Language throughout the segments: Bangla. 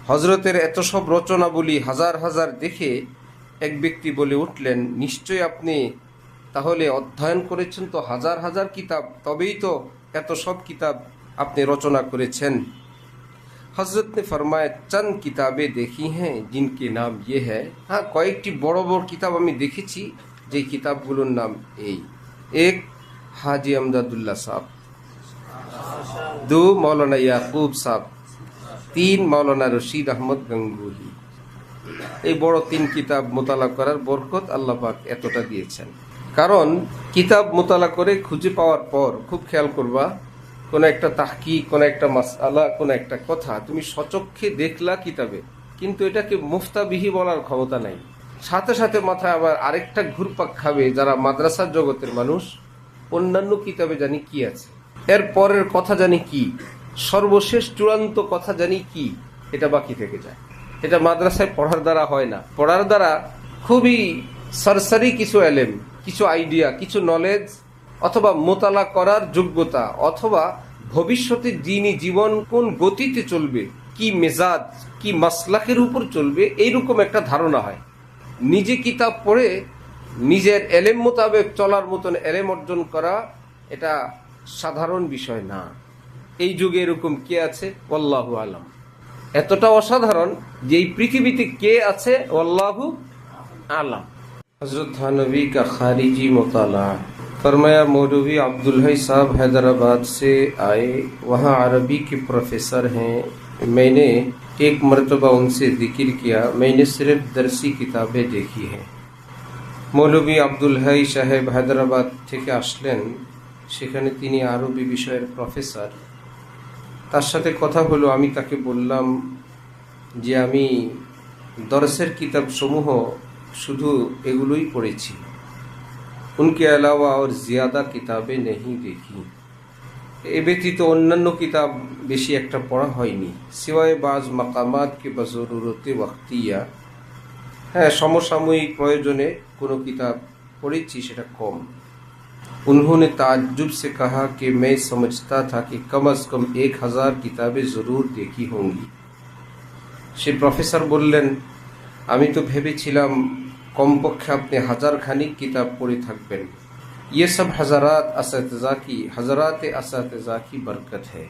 হজরতের এত সব রচনাবলী হাজার হাজার দেখে এক ব্যক্তি বলে উঠলেন, নিশ্চয়ই আপনি তাহলে অধ্যয়ন করেছেন তো হাজার হাজার কিতাব, তবেই তো এত সব কিতাব আপনি রচনা করেছেন। হজরত ने फरमाया चंद किताबें देखी हैं जिनके नाम ये है। हाँ, কয়েকটি বড় বড় কিতাব আমি দেখেছি, যে কিতাবগুলোর নাম এই: एक हाजी अमदादुल्ला साहब, दो मौलाना याकूब साहब, तीन मौलाना रशीद अहमद गंगुही। এই বড় তিন কিতাব মোতালা করার বরকত আল্লাহ পাক এতটা দিয়েছেন। কারণ কিতাব মোতালা করে খুঁজে পাওয়ার পর খুব খেয়াল করবা, কোন একটা তাহকিক, কোন একটা মাসআলা, কোন একটা কথা তুমি সচক্ষে দেখলা কিতাবে, কিন্তু এটাকে মুফতাবিহি বলার ক্ষমতা নাই। সাথে সাথে মাথায় আবার আরেকটা ঘুরপাক খাবে যারা মাদ্রাসার জগতের মানুষ, অন্যান্য কিতাবে জানি কি আছে, এর পরের কথা জানি কি, সর্বশেষ চূড়ান্ত কথা জানি কি, এটা বাকি থেকে যায়। এটা মাদ্রাসায় পড়ার দ্বারা হয় না। পড়ার দ্বারা খুবই সরসরি কিছু এলেম, কিছু আইডিয়া, কিছু নলেজ, অথবা মোতালা করার যোগ্যতা, অথবা ভবিষ্যতে দিনী জীবন কোন গতিতে চলবে, কি মেজাজ, কি মাসলাকের উপর চলবে, এইরকম একটা ধারণা হয়। নিজে কিতাব পড়ে নিজের এলেম মোতাবেক চলার মতন এলেম অর্জন করা এটা সাধারণ বিষয় না। এই যুগে এরকম কে আছে? আল্লাহু আলাম। এতটা অসাধারণ যে এই পৃথিবীতে কে আছে আল্লাহু আলাম। হযরত থানভী का खारिजी मुताला। फरमाया मौलवी अब्दुल हई साहब हैदराबाद से आए, वहाँ अरबी के प्रोफेसर हैं। मैंने एक मरतबा उनसे जिक्र किया, मैंने सिर्फ दरसी किताबें देखी हैं। মৌলভী আব্দুল হাই সাহেব হায়দ্রাবাদ থেকে আসলেন, সেখানে তিনি আরবি বিষয়ের প্রফেসর। তার সাথে কথা হলো, আমি তাকে বললাম যে আমি দরসের কিতাব সমূহ শুধু এগুলোই পড়েছি, उनके अलावा और ज़्यादा किताबें नहीं देखी। এ ব্যতীত অন্যান্য কিতাব বেশি একটা পড়া হয়নি, সিওয়ায়ে বাজ মাকামাত কে বজরুরতে ওয়াক্তিয়া। হ্যাঁ, সমসাময়িক প্রয়োজনে কোনো কিতাব পড়েছি, সেটা কম। उन्होंने ताज्जुब से कहा कि मैं समझता था कि कम अज़ कम 1000 किताबें ज़रूर देखी होंगी। সে প্রফেসর বললেন, আমি তো ভেবেছিলাম কমপক্ষে আপনি 1000 খানিক কিতাব পড়ে থাকবেন। ये सब हज़रात असातिज़ा की बरकत है।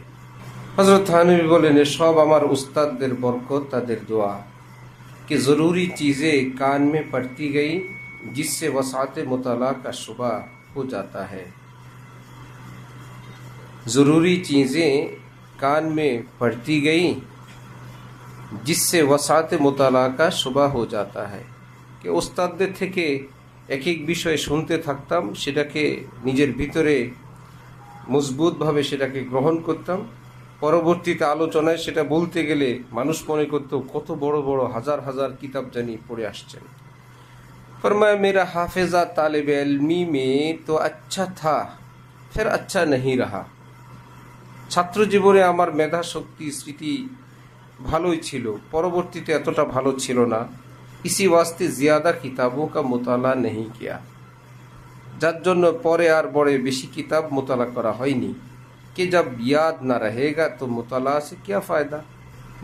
हज़रत थानवी बोलेन, सब আমার उस्तादদের बरकत, তাদের দোয়া कि ज़रूरी चीज़ें कान में पड़ती गई जिससे वसात मुताला का शुबा हो जाता है। ज़रूरी चीज़ें कान में पड़ती गई जिससे वसात मुताला का शुबा हो जाता है। कि उस्तादদের থেকে এক এক বিষয় শুনতে থাকতাম, সেটাকে নিজের ভিতরে মজবুতভাবে সেটাকে গ্রহণ করতাম। পরবর্তীতে আলোচনায় সেটা বলতে গেলে মানুষ মনে করত কত বড় বড় হাজার হাজার কিতাব জানি পড়ে আসছেন। फरमाया मेरा हाफिजा तालिब इल्मी में तो अच्छा था, फिर अच्छा नहीं रहा। ছাত্র জীবনে আমার মেধা শক্তি স্মৃতি ভালোই ছিল, পরবর্তীতে এতটা ভালো ছিল না। इसी वास्ते ज़्यादा किताबों का मुताला नहीं किया, যার জন্য পরে আর বড় বেশি কিতাব মোতালা করা হয়নি। कि जब याद ना रहेगा तो मुताला से क्या फ़ायदा,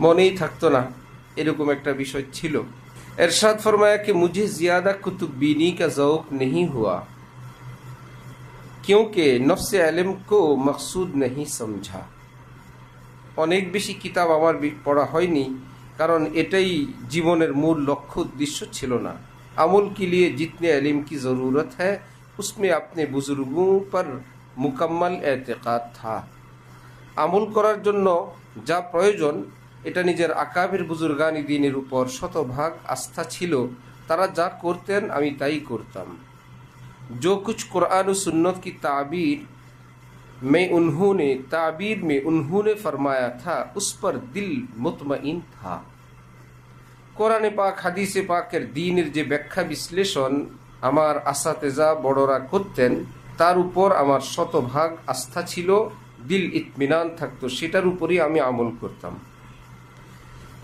মনেই থাকতো না, এরকম একটা বিষয় ছিল। इरशाद फरमाया कि मुझे ज़्यादा कुतुब बीनी का ज़ौक़ नहीं हुआ, क्योंकि नफ्स इल्म को मकसूद नहीं समझा। অনেক বেশি কিতাব আমার পড়া হয়নি, কারণ এটাই জীবনের মূল লক্ষ্য উদ্দেশ্য ছিল না। আমল के लिए जितने इल्म की ज़रूरत है उसमें अपने बुजुर्गों पर मुकम्मल एतक़ाद था। আমল করার জন্য যা প্রয়োজন এটা নিজের আকাবির বুজুর্গানি দ্বীনের উপর শতভাগ আস্থা ছিল। তারা যা করতেন আমি তাই করতাম। जो कुछ कुरान और सुन्नत की ताबीर में उन्होंने फरमाया था उस पर दिल मुतमईन था। কোরআনে পাক হাদিসে পাকের দ্বীনের যে ব্যাখ্যা বিশ্লেষণ আমার আসাতেজা বড়রা করতেন, তার উপর আমার শতভাগ আস্থা ছিল, দিল ইতমিনান থাকতো, সেটার উপরই আমি আমল করতাম।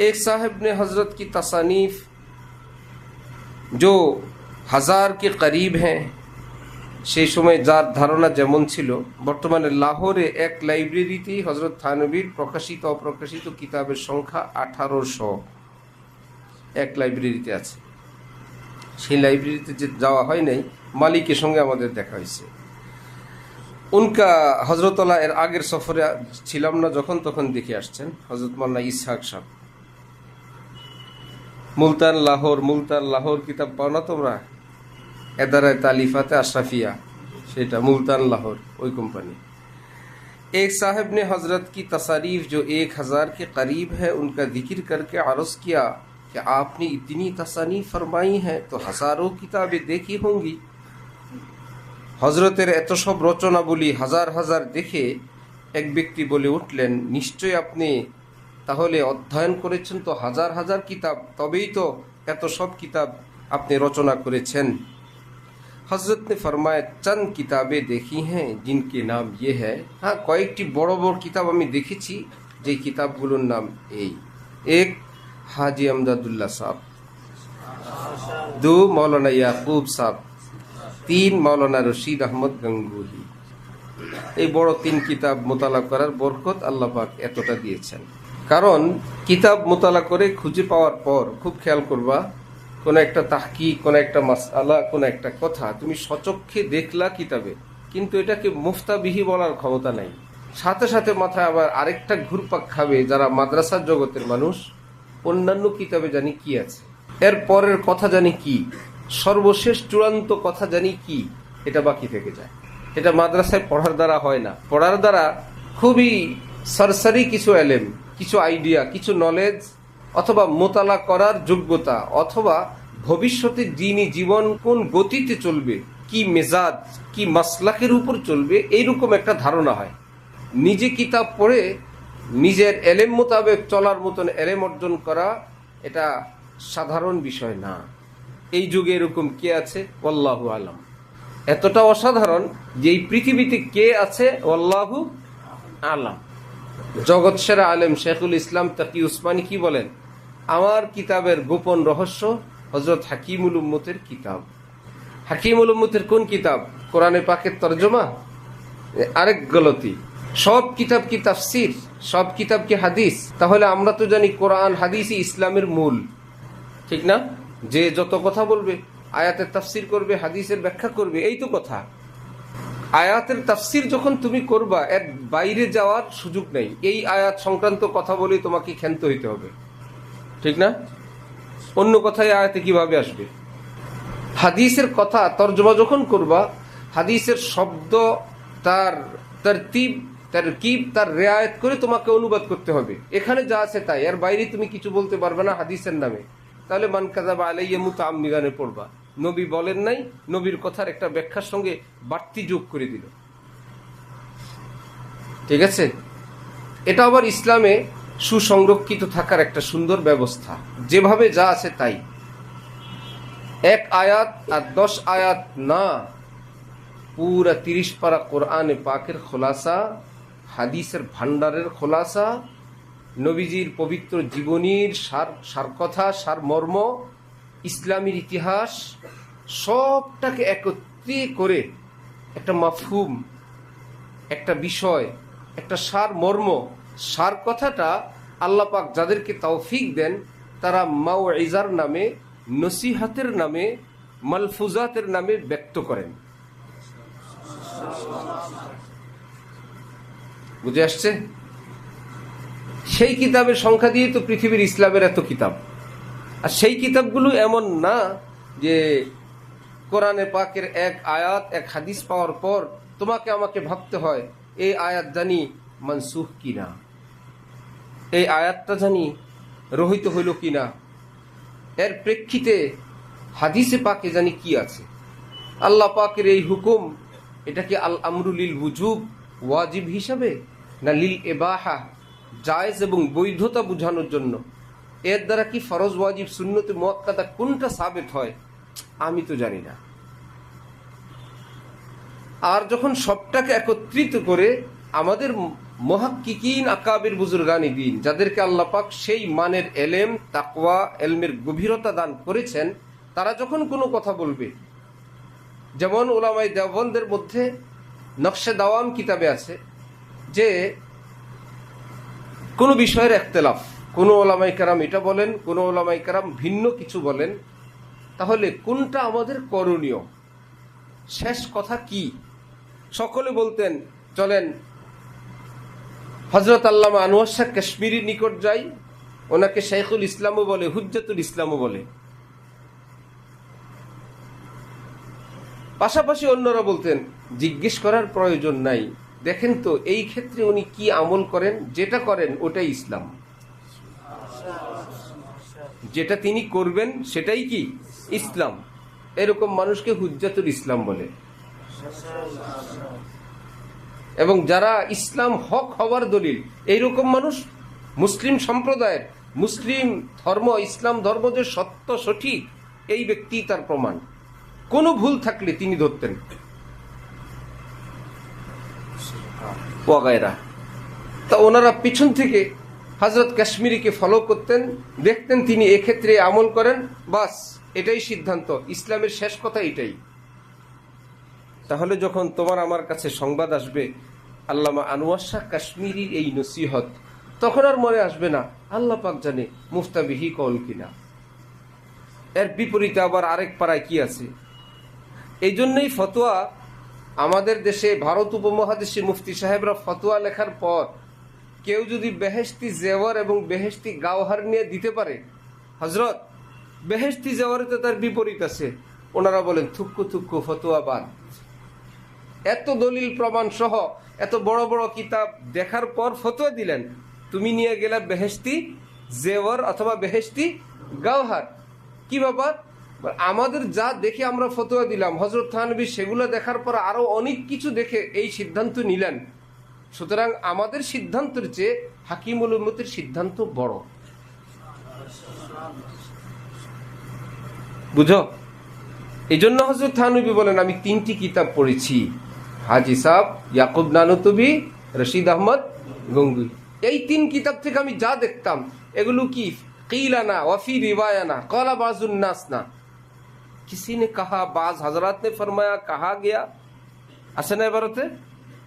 एक साहब ने हज़रत की तसानीफ जो 1000 के करीब हैं, সেই সময় যার ধারণা যেমন ছিল, বর্তমানে লাহোরে এক লাইব্রেরিতেই হজরত থানভীর প্রকাশিত অপ্রকাশিত কিতাবের সংখ্যা 1800 এক লাইব্রেরিতে আছে। সেই লাইব্রেরিতে যে যাওয়া হয় নাই, মালিকের সঙ্গে আমাদের দেখা হয়েছে। উনকা হজরতলা এর আগের সফরে ছিলাম না যখন, তখন দেখে আসছেন হজরত মাওলানা ইসহাক সাহেব। মুলতান লাহোর কিতাব পাও না তোমরা? এদারায় तालीफात अशरफिया, सेटा मुल्तान लाहौर वही कंपनी। एक साहब ने हजरत की तसारीफ जो 1000 के करीब है उनका जिक्र करके अर्ज किया कि आपने इतनी तसानीफ फरमाई हैं तो हजारों किताबें देखी होंगी। हजरतेर एत सब रचनावली हजार हजार देखे एक व्यक्ति बोले उठलेन, निश्चय अपनी ताहले अध्ययन करेছেন तो हजार हजार किताब, तबेई तो एत सब किताब আপনি রচনা করেছেন। हजरत ने फरमाया चंद किताबें देखी हैं जिनके नाम ये है, हाँ कয়েকটি বড় বড় কিতাব আমি দেখেছি যে কিতাবগুলোর নাম এই। एक हाजी अमदादुल्लाह साहब, 2 मौलाना याकूब साहब, 3 मौलाना रशीद अहमद गंगुही। এই বড় 3 কিতাব মোতালা করার বরকত আল্লাহ পাক এতটা দিয়েছেন। কারণ কিতাব মোতালা করে খুঁজে পাওয়ার পর খুব খেয়াল করবা, কোন একটা তাহকিক, কোন একটা মাসআলা, কোন একটা কথা তুমি সচক্ষে দেখলা কিতাবে, কিন্তু এটাকে মুফতাবিহি বলার ক্ষমতা নাই। সাথে সাথে মাথায় আবার আরেকটা ঘুরপাক খাবে যারা মাদ্রাসার জগতের মানুষ, অন্যান্য কিতাবে জানি কি আছে, এর পরের কথা জানি কি, সর্বশেষ চূড়ান্ত কথা জানি কি, এটা বাকি থেকে যায়। এটা মাদ্রাসায় পড়ার দ্বারা হয় না। পড়ার দ্বারা খুবই সরসরি কিছু এলেম, কিছু আইডিয়া, কিছু নলেজ, অথবা মোতালা করার যোগ্যতা, অথবা ভবিষ্যতে দিনী জীবন কোন গতিতে চলবে, কি মেজাজ, কি মাসলাকের উপর চলবে, এইরকম একটা ধারণা হয়। নিজে কিতাব পড়ে নিজের এলেম মোতাবেক চলার মতন এলেম অর্জন করা এটা সাধারণ বিষয় না। এই যুগে এরকম কে আছে? আল্লাহু আলাম। এতটা অসাধারণ যে এই পৃথিবীতে কে আছে আল্লাহু আলাম। জগৎ সেরা আলেম শেখুল ইসলাম তাকি উসমানী কি বলেন? আমার কিতাবের গোপন রহস্য হযরত হাকিমুল উম্মতের কিতাব। হাকিমুল উম্মতের কোন কিতাব? কোরআনে পাকের তরজমা? আরেক গলতি। সব কিতাব কি তাফসির? সব কিতাব কি হাদিস? তাহলে আমরা তো জানি কোরআন হাদিসই ইসলামের মূল, ঠিক না? যে যত কথা বলবে, আয়াতের তাফসির করবে, হাদিসের ব্যাখ্যা করবে, এই তো কথা। আয়াতের তাফসির যখন তুমি করবা, এর বাইরে যাওয়ার সুযোগ নেই। এই আয়াত সংক্রান্ত কথা বলে তোমাকে ক্ষান্ত হইতে হবে, ঠিক না? অন্য কথায় আয়াতে কিভাবে আসবে? হাদিসের কথা তরজমা যখন করবা, হাদিসের শব্দ, তার তারকিব, তার রিয়ায়ত করে তোমাকে অনুবাদ করতে হবে। এখানে যা আছে তাই, এর বাইরে তুমি কিছু বলতে পারবে না হাদিসের নামে। তাহলে মান কাযাবা আলাইয়া মুতাআম্মিদানে পড়বা। নবী বলেন নাই, নবীর কথার একটা ব্যাখ্যার সঙ্গে বাড়তি যোগ করে দিল, ঠিক আছে? এটা আবার ইসলামে সুসংরক্ষিত থাকার একটা সুন্দর ব্যবস্থা, যেভাবে যা আছে তাই। এক আয়াত আর 10 আয়াত না, পুরা 30 পারা কোরআনে পাকের খোলাসা, হাদিসের ভান্ডারের খোলাসা, নবীজির পবিত্র জীবনীর সার কথা, সার মর্ম, ইসলামের ইতিহাস, সবটাকে একত্রে করে একটা মাফহুম, একটা বিষয়, একটা সার মর্ম, সার কথাটা আল্লাহ পাক যাদেরকে তৌফিক দেন তারা মাউইজার নামে, নসিহাতের নামে, মালফুজাতের নামে ব্যক্ত করেন। বুঝে আসছে? সেই কিতাবের সংখ্যা দিয়ে তো পৃথিবীর ইসলামের এত কিতাব। আর সেই কিতাবগুলো এমন না যে কোরআনে পাকের এক আয়াত, এক হাদিস পাওয়ার পর তোমাকে আমাকে ভাবতে হয় এই আয়াত জানি মানসুখ কিনা, এই আয়াতটা জানি রহিত হইল কিনা, এর প্রেক্ষিতে হাদিসে পাকে জানি কি আছে। আল্লাহ পাকের এই হুকুম, এটা কি আল আমরু লিল ওয়াজুব, ওয়াজিব হিসাবে, না লিল ইবাহা, জায়েজ এবং বৈধতা বোঝানোর জন্য? এর দ্বারা কি ফরজ, ওয়াজিব, সুন্নতে মুআক্কাদা কোনটা সাবিত হয় আমি তো জানি না। আর যখন সবটাকে একত্রিত করে আমাদের মুহাক্কিকিন, আকাবির, বুজুর্গানি দ্বীন, যাদেরকে আল্লাহ পাক সেই মানের এলেম, তাকওয়া, এলমের গভীরতা দান করেছেন, তারা যখন কোনো কথা বলবে, যেমন উলামায়ে দেওবন্দের মধ্যে নকশে দাওয়াম কিতাবে আছে যে কোনো বিষয়ের ইখতিলাফ, কোনো ওলামায়ে কেরাম এটা বলেন, কোনো ওলামায়ে কেরাম ভিন্ন কিছু বলেন, তাহলে কোনটা আমাদের করণীয়, শেষ কথা কি? সকলে বলতেন চলেন হযরত আল্লামা আনোয়ার শাহ কাশ্মীরির নিকট যাই, ওনাকে শাইখুল ইসলামও বলে, হুজ্জাতুল ইসলামও বলে। পাশাপাশি অন্যরা বলতেন জিজ্ঞেস করার প্রয়োজন নাই, দেখেন তো এই ক্ষেত্রে উনি কি আমল করেন, যেটা করেন ওটাই ইসলাম, যেটা তিনি করবেন সেটাই কি ইসলাম। এরকম মানুষকে হুজ্জাতুল ইসলাম বলে। এবং যারা ইসলাম হক হওয়ার দলিল, এইরকম মানুষ মুসলিম সম্প্রদায়ের, মুসলিম ধর্ম, ইসলাম ধর্ম যে সত্য সঠিক, এই ব্যক্তি তার প্রমাণ। কোনো ভুল থাকলে তিনি ধরতেন ওয়াগায়রা। তা ওনারা পিছন থেকে হযরত কাশ্মীরিকে ফলো করতেন, দেখতেন তিনি এক্ষেত্রে আমল করেন, বাস এটাই সিদ্ধান্ত, ইসলামের শেষ কথা এটাই। তাহলে যখন তোমার আমার কাছে সংবাদ আসবে আল্লামা আনোয়ার শাহ কাশ্মীরির এই নসিহত, তখন আর মনে আসবে না আল্লাহ পাক জানে মুফতাবিহি কল কিনা। এর বিপরীতে আবার আরেক পাড়ায় কি আছে। এই জন্যই ফতোয়া আমাদের দেশে, ভারত উপমহাদেশে মুফতি সাহেবরা ফতোয়া লেখার পর কেউ যদি বেহেশতি জেওয়ার এবং বেহেশতি গাওহার নিয়ে দিতে পারে, হযরত বেহেশতি জেওয়ারে তো তার বিপরীত আছে, ওনারা বলেন থুক্কু থুক্কু ফতোয়া বাদ। এত দলিল প্রমাণ সহ এত বড় বড় কিতাব দেখার পর ফতোয়া দিলেন, তুমি নিয়ে গেলে বেহেশতি জেওয়ার অথবা বেহেশতি গাওহার। কি ব্যাপার? আমাদের যা দেখে আমরা ফতোয়া দিলাম, হযরত থানভী সেগুলো দেখার পর আরো অনেক কিছু দেখে এই সিদ্ধান্ত নিলেন। সুতরাং আমাদের সিদ্ধান্তের চেয়ে হাকিমুল উম্মতের সিদ্ধান্ত বড়। বুঝো? এই জন্য হযরত থানভী বলেন আমি 3টি কিতাব পড়েছি, হাজি সাহেব, ইয়াকুব নানুতুবি, রশিদ আহমদ গঙ্গুই। এই 3 কিতাব থেকে আমি যা দেখতাম এগুলো কি কিলানা ওয়াফি রিওয়ায়ানা কলা বাজুন নাস না, किसी ने कहा, बाज हजरात ने फरमाया, कहा गया, আছে না এবারতে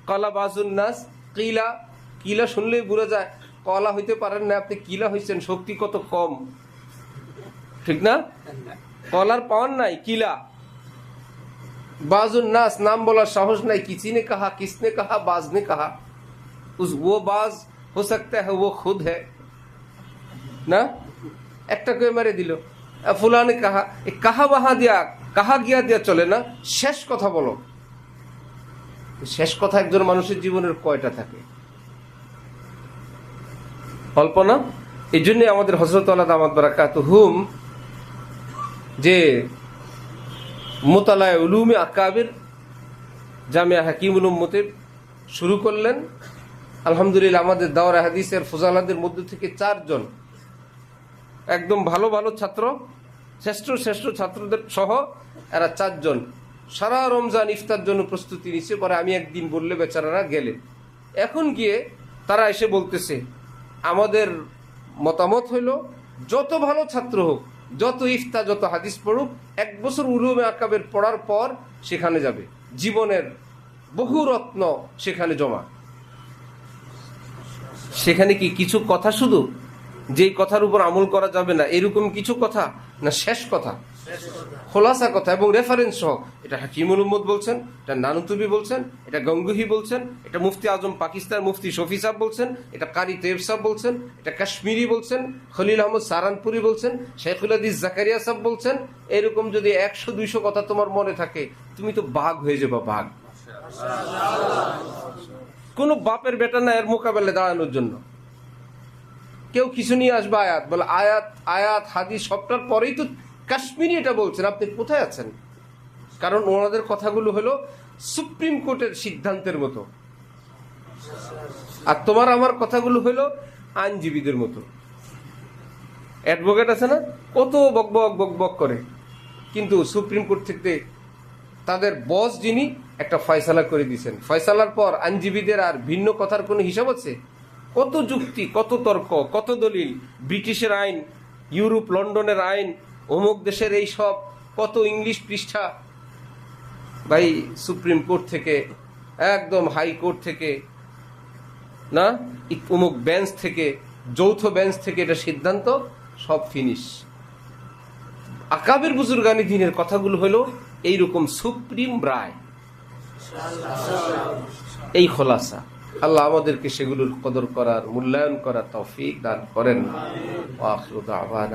কলা বাজুন নাস, কিলা। কিলা শুনলেই বুঝা যায় কলা হইতে পারেন না আপনি, কিলা হইছেন, শক্তি কত কম, ঠিক না? কলার পাওয়ার নাই, কিলা। बाजुन नास नाम बोला साहस नहीं, किसी ने कहा, किसने कहा, बाज ने कहा। उस वो बाज हो सकता है वो खुद है ना, একটা কে মেরে দিল, ফুলানে কাহা, কাহা বাহা দিয়া কাহা গিয়া দিয়া চলে না, শেষ কথা বলো। শেষ কথা একজন মানুষের জীবনের কয়টা থাকে? অল্প না? এই জন্য আমাদের হযরত আল্লাহ দামাত বারাকাতুহুম যে মুতালায়ে উলুমে আকাবির জামিয়া হাকিমুল উম্মতের শুরু করলেন, আলহামদুলিল্লাহ আমাদের দাওরা হাদিসের ফুজালাদের মধ্য থেকে 4 জন একদম ভালো ভালো ছাত্র, শ্রেষ্ঠ শ্রেষ্ঠ ছাত্রদের সহ এরা 4 জন সারা রমজান ইফতার জন্য প্রস্তুতি নিচ্ছে। পরে আমি একদিন বললে বেচারারা গেলেন, এখন গিয়ে তারা এসে বলতেছে আমাদের মতামত হইল যত ভালো ছাত্র হোক, যত ইফতা যত হাদিস পড়ুক, 1 বছর উলুমে আকাবের পড়ার পর সেখানে যাবে, জীবনের বহু রত্ন সেখানে জমা। সেখানে কি কিছু কথা শুধু যেই কথার উপর আমল করা যাবে না এরকম কিছু কথা না, শেষ কথা, খোলাসা কথা এবং রেফারেন্স সহ। এটা হাকিমুল উম্মত বলছেন, এটা নানুতুবি বলছেন, এটা গঙ্গুহি বলছেন, এটা মুফতি আজম পাকিস্তান মুফতি শফি সাহেব বলছেন, এটা কারি তৈয়ব সাহেব বলছেন, এটা কাশ্মীরি বলছেন, খলিল আহমদ সারানপুরি বলছেন, শেখুল হাদিস জাকারিয়া সাহেব বলছেন। এরকম যদি 100-200 কথা তোমার মনে থাকে, তুমি তো বাঘ হয়ে যাবা, বাঘ। কোন বাপের বেটা না এর মোকাবেলায় দাঁড়ানোর জন্য। কেউ কিছু নিয়ে আসবে আয়াত, বলে আয়াত আয়াত হাদিস সবটার পরেই তো কাশ্মীরি এটা বলছেন, আপনি কোথায় আছেন? কারণ ওনাদের কথাগুলো হলো সুপ্রিম কোর্টের সিদ্ধান্তের মতো, আর তোমার আমার কথাগুলো হলো আইনজীবীদের মতো। অ্যাডভোকেট আছে না, কত বকবক বকবক করে, কিন্তু সুপ্রিম কোর্ট থেকে তাদের বস যিনি একটা ফয়সালা করে দিয়েছেন, ফয়সালার পর আইনজীবীদের আর ভিন্ন কথার কোনো হিসাব আছে? কত যুক্তি, কত তর্ক, কত দলিল, ব্রিটিশের আইন, ইউরোপ লন্ডনের আইন, অমুক দেশের এই সব, কত ইংলিশ পৃষ্ঠা, ভাই সুপ্রিম কোর্ট থেকে, একদম হাইকোর্ট থেকে, না অমুক বেঞ্চ থেকে, যৌথ বেঞ্চ থেকে এটা সিদ্ধান্ত, সব ফিনিশ। আকাবের বুজুর্গানি দিনের কথাগুলো হলো এইরকম সুপ্রিম রায়, এই খোলাসা। আল্লাহ আমাদেরকে সেগুলোর কদর করার, মূল্যায়ন করার তৌফিক দান করেন। ওয়া আখিরু দাওয়ানা।